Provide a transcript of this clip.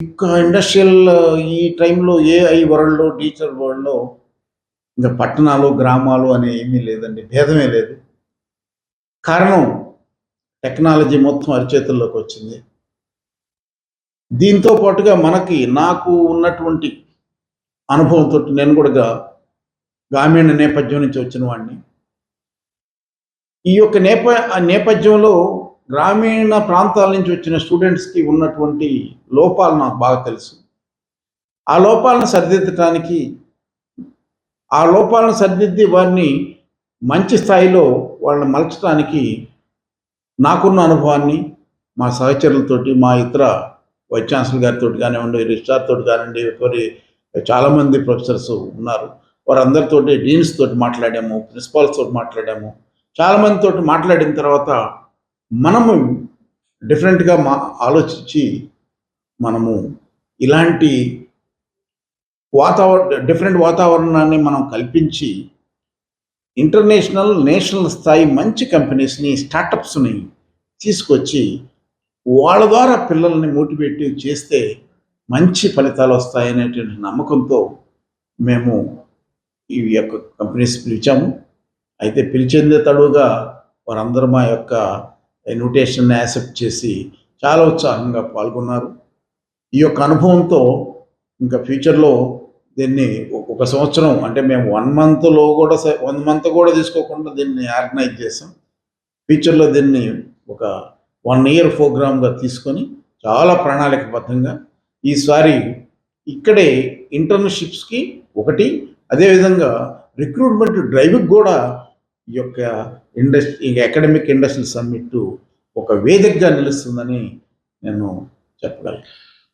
ఇంకా ఇండస్ట్రియల్ ఈ టైంలో ఏఐ వరల్డ్‌లో, డిజిటల్ వరల్డ్‌లో ఇంక పట్టణాలు, గ్రామాలు అని ఏమీ లేదండి. భేదమే లేదు. కారణం టెక్నాలజీ మొత్తం అరిచేతుల్లోకొచ్చింది. దీంతో పాటుగా నాకు ఉన్నటువంటి అనుభవంతోటి నేను కూడా గ్రామీణ నేపథ్యం నుంచి వచ్చిన వాడిని. ఈ యొక్క నేపథ్యంలో గ్రామీణ ప్రాంతాల నుంచి వచ్చిన స్టూడెంట్స్‌కి ఉన్నటువంటి లోపాలు నాకు బాగా తెలుసు. ఆ లోపాలను సరిదిద్దటానికి, ఆ లోపాలను సరిదిద్ది వారిని మంచి స్థాయిలో వాళ్ళని మలచటానికి నాకున్న అనుభవాన్ని మా సహచరులతోటి, మా ఇతర వైస్ ఛాన్సలర్ గారితోటి కానివ్వండి, రిజిస్ట్రార్ తోటి కానివ్వండి, చాలామంది ప్రొఫెసర్స్ ఉన్నారు. వారందరితోటి డీన్స్ తోటి మాట్లాడాము, ప్రిన్సిపాల్స్ తోటి మాట్లాడాము. చాలామందితోటి మాట్లాడిన తర్వాత మనము డిఫరెంట్‌గా ఆలోచించి మనము ఇలాంటి డిఫరెంట్ వాతావరణాన్ని మనం కల్పించి ఇంటర్నేషనల్, నేషనల్ స్థాయి మంచి కంపెనీస్‌ని, స్టార్టప్స్‌ని తీసుకొచ్చి వాళ్ళ ద్వారా పిల్లల్ని మోటివేట్ చేస్తే మంచి ఫలితాలు వస్తాయనేటువంటి నమ్మకంతో మేము ఈ యొక్క కంపెనీస్ పిలిచాము. అయితే పిలిచిందే తడువుగా వారందరూ మా యొక్క ఇన్విటేషన్‌ని యాక్సెప్ట్ చేసి చాలా ఉత్సాహంగా పాల్గొన్నారు. ఈ యొక్క అనుభవంతో ఇంకా ఫ్యూచర్‌లో దీన్ని ఒక సంవత్సరం అంటే మేము 1 మంత్‌లో కూడా 1 మంత్ కూడా తీసుకోకుండా దీన్ని ఆర్గనైజ్ చేసాం. ఫ్యూచర్‌లో దీన్ని ఒక 1 ఇయర్ ప్రోగ్రామ్‌గా తీసుకొని చాలా ప్రణాళికబద్ధంగా ఈసారి ఇక్కడే ఇంటర్న్‌షిప్స్‌కి ఒకటి, అదేవిధంగా రిక్రూట్మెంట్ డ్రైవ్‌కి కూడా ఈ యొక్క అకాడమిక్ ఇండస్ట్రియల్ సమ్మిట్ ఒక వేదికగా నిలుస్తుందని నేను చెప్పగలను.